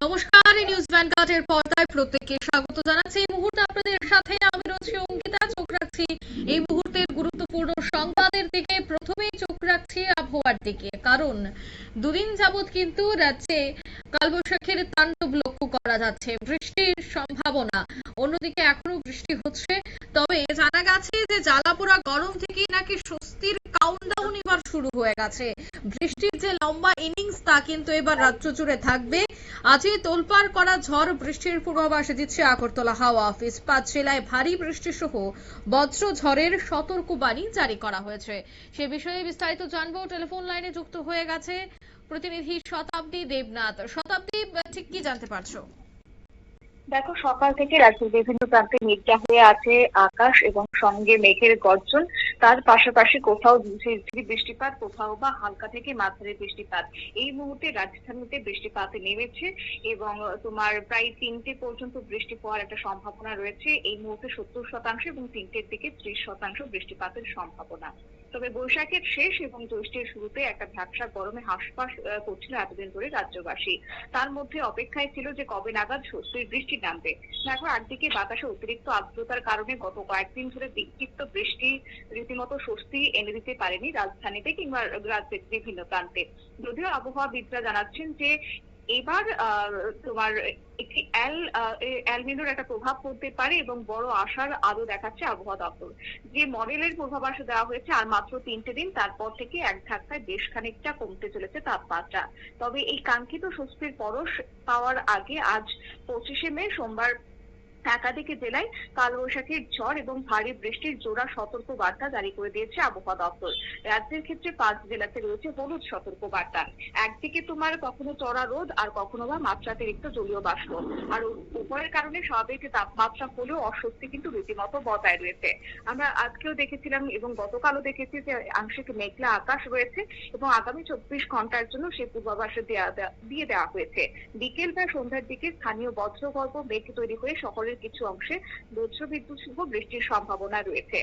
নমস্কার, নিউজ ভ্যানগার্ডের পর্দায় প্রত্যেককে স্বাগত জানাচ্ছি। এই মুহূর্তে আপনাদের সাথে আমি রয়েছি অঙ্কিতা। চোখ রাখছি এই মুহূর্তের গুরুত্বপূর্ণ সংবাদের দিকে। প্রথমেই চোখ রাখছি আবহাওয়ার দিকে, কারণ দুদিন যাবৎ কিন্তু রাজ্যে কালবৈশাখীর তাণ্ডব লক্ষ্য করা যাচ্ছে, বৃষ্টির সম্ভাবনা। অন্যদিকে এখনো বৃষ্টি হচ্ছে, তবে জানা গেছে যে জ্বালাপোড়া গরম থেকে নাকি স্বস্তির কাউন্টডাউন এবার শুরু হয়ে গেছে। বৃষ্টির যে লম্বা ইনিংস তা কিন্তু এবার রাজ্য জুড়ে থাকবে। আজই তোলপাড় করা ঝড় বৃষ্টির পূর্বাভাস দিচ্ছে আগরতলা হাওয়া অফিস। 5 জেলায় ভারী বৃষ্টি সহ বজ্র ঝড়ের সতর্কবাণী জারি করা হয়েছে। সে বিষয়ে বিস্তারিত জানবো। টেলিফোন লাইনে যুক্ত হয়ে গেছে প্রতিনিধি শতাব্দী দেবনাথ। শতাব্দী, ঠিক কি জানতে পারছো? দেখো, সকাল থেকে রাজ্যের বিভিন্ন প্রান্তে মেঘলা হয়ে আছে আকাশ এবং সঙ্গে মেঘের গর্জন। তার পাশাপাশি কোথাও ঝিরিঝিরি বৃষ্টিপাত, কোথাও বা হালকা থেকে মাঝারি বৃষ্টিপাত। এই মুহূর্তে রাজধানীতে বৃষ্টিপাত নেমেছে এবং তোমার প্রায় 3টে পর্যন্ত বৃষ্টি হওয়ার একটা সম্ভাবনা রয়েছে। এই মুহূর্তে 70% এবং 3টের দিকে 30% বৃষ্টিপাতের সম্ভাবনা। তবে বৈশাখের শেষ এবং জ্যৈষ্ঠের শুরুতে একটা ভ্যাপসা গরমে হাঁসফাঁস করছিল এতদিন ধরে রাজ্যবাসী। তার মধ্যে অপেক্ষায় ছিল যে কবে নাগাদ স্বস্তির বৃষ্টি নামবে। দেখো, একদিকে বাতাসে অতিরিক্ত আর্দ্রতার কারণে গত কয়েকদিন ধরে বিক্ষিপ্ত বৃষ্টি রীতিমতো স্বস্তি এনে দিতে পারেনি রাজধানীতে কিংবা রাজ্যের বিভিন্ন প্রান্তে। যদিও আবহাওয়াবিদরা জানাচ্ছেন যে এবার তোমার একটি এলনিনোর একটা প্রভাব পড়তে পারে এবং বড় আশার আলো দেখাচ্ছে আবহাওয়া দপ্তর। যে মডেলের পূর্বাভাস দেওয়া হয়েছে আর মাত্র 3টে দিন, তারপর থেকে এক ধাক্কায় বেশ খানিকটা কমতে চলেছে তাপমাত্রা। তবে এই কাঙ্ক্ষিত স্বস্তির পরশ পাওয়ার আগে আজ 25শে মে সোমবার একাধিক জেলায় কালবৈশাখীর ঝড় এবং ভারী বৃষ্টির জোড়া সতর্ক বার্তা জারি করে দিয়েছে আবহাওয়া দপ্তর। রাজ্যের ক্ষেত্রে 5 জেলাতে রয়েছে হলুদ সতর্ক বার্তা। একদিকে তোমার কখনো চড়া রোদ আর কখনো বা মাত্রাতিরিক্ত জলীয় বাষ্প, আর উভয়ের কারণে স্বাভাবিক তাপমাত্রা হলেও অস্বস্তি কিন্তু রীতিমতো বজায় রয়েছে। আমরা আজকেও দেখেছিলাম এবং গতকালও দেখেছি যে আংশিক মেঘলা আকাশ রয়েছে এবং আগামী 24 ঘন্টার জন্য সেই পূর্বাভাস দিয়ে দেওয়া হয়েছে। বিকেল বা সন্ধ্যার দিকে স্থানীয় বজ্রগর্ভ মেঘ তৈরি হয়ে শহরের কিছু অংশে বজ্রবিদ্যুৎ সহ বৃষ্টির সম্ভাবনা রয়েছে।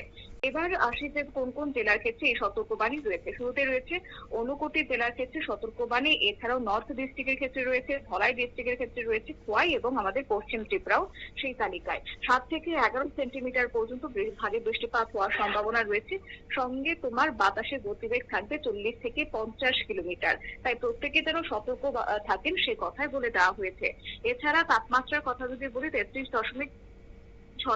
এবার আসি যে কোন কোন জেলার ক্ষেত্রে এই সতর্কবাণী রয়েছে। শুরুতে রয়েছে ঊনকোটি জেলার ক্ষেত্রে সতর্কবাণী। এছাড়াও নর্থ ডিস্ট্রিক্টের ক্ষেত্রে রয়েছে, ধলাই ডিস্ট্রিক্টের ক্ষেত্রে রয়েছে, খোয়াই এবং আমাদের পশ্চিম ত্রিপুরাও সেই তালিকায়। 7 থেকে 11 সেন্টিমিটার পর্যন্ত ভারী বৃষ্টিপাত হওয়ার সম্ভাবনা রয়েছে। সঙ্গে তোমার বাতাসের গতিবেগ থাকবে 40 থেকে 50 কিলোমিটার। তাই প্রত্যেকে যেন সতর্ক থাকেন সে কথাই বলে দেওয়া হয়েছে। এছাড়া তাপমাত্রার কথা যদি বলি, 33.6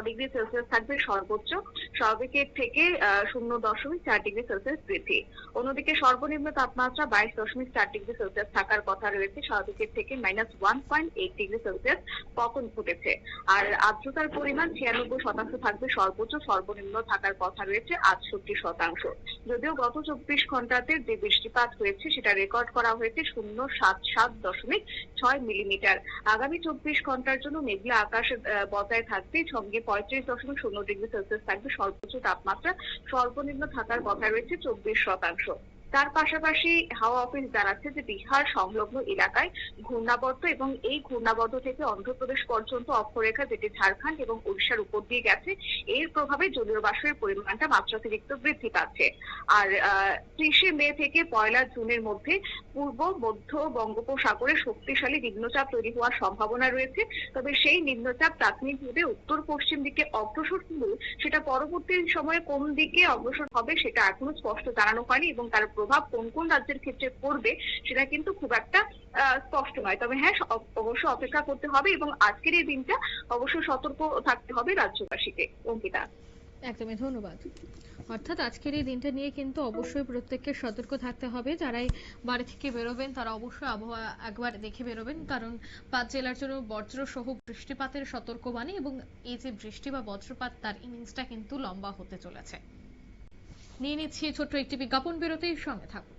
ডিগ্রি সেলসিয়াস থাকবে সর্বোচ্চ, স্বাভাবিকের থেকে 0.4 ডিগ্রি সেলসিয়াস বৃদ্ধি। অন্যদিকে সর্বনিম্ন তাপমাত্রা 22.4 ডিগ্রি সেলসিয়াস থাকার কথা রয়েছে, স্বাভাবিকের থেকে -1.8 ডিগ্রি সেলসিয়াস পতন ঘটেছে। আর আর্দ্রতার পরিমাণ 96% থাকবে সর্বোচ্চ, সর্বনিম্ন থাকার কথা রয়েছে 68%। যদিও গত 24 ঘন্টাতে যে বৃষ্টিপাত হয়েছে সেটা রেকর্ড করা হয়েছে 077.6 মিলিমিটার। আগামী 24 ঘন্টার জন্য মেঘলা আকাশ বজায় থাকবে, সঙ্গে 35.0 ডিগ্রি সেলসিয়াস থাকবে সর্বোচ্চ তাপমাত্রা, সর্বনিম্ন থাকার কথা রয়েছে 24%। তার পাশাপাশি হাওয়া অফিস জানাচ্ছে যে বিহার সংলগ্ন এলাকায় ঘূর্ণাবর্ত এবং এই ঘূর্ণাবর্ত থেকে অন্ধ্রপ্রদেশ পর্যন্ত অক্ষরেখা যেটি ঝাড়খণ্ড এবং ওড়িশার উপর দিয়ে গেছে, এর প্রভাবে জলীয় বাষ্পের পরিমাণটা মাত্রাতিরিক্ত বৃদ্ধি পাচ্ছে। আর 30শে মে থেকে 1 জুনের মধ্যে পূর্ব মধ্য বঙ্গোপসাগরে শক্তিশালী নিম্নচাপ তৈরি হওয়ার সম্ভাবনা রয়েছে। তবে সেই নিম্নচাপ প্রাথমিকভাবে উত্তর পশ্চিম দিকে অগ্রসর হলেও সেটা পরবর্তী সময়ে কোন দিকে অগ্রসর হবে সেটা এখনো স্পষ্ট জানানো হয়নি এবং তার প্রভাব কোন কোন রাজ্যের ক্ষেত্রে পড়বে সেটা কিন্তু খুব একটা স্পষ্ট নয়। তবে হ্যাঁ, অবশ্যই অপেক্ষা করতে হবে এবং আজকের এই দিনটা অবশ্যই সতর্ক থাকতে হবে রাজ্যবাসীকে। অঙ্কিতা, একদমই ধন্যবাদ। অর্থাৎ আজকের এই দিনটা নিয়ে কিন্তু অবশ্যই প্রত্যেককে সতর্ক থাকতে হবে। যারাই বাড়ি থেকে বেরোবেন তারা অবশ্যই আবহাওয়া একবার দেখে বেরোবেন, কারণ 5 জেলার জন্য বজ্র সহ বৃষ্টিপাতের সতর্কবাণী এবং এই যে বৃষ্টি বা বজ্রপাত তার ইনিংসটা কিন্তু লম্বা হতে চলেছে। নিয়ে নিচ্ছি ছোট্ট একটি বিজ্ঞাপন বিরতির, সঙ্গে থাকুন।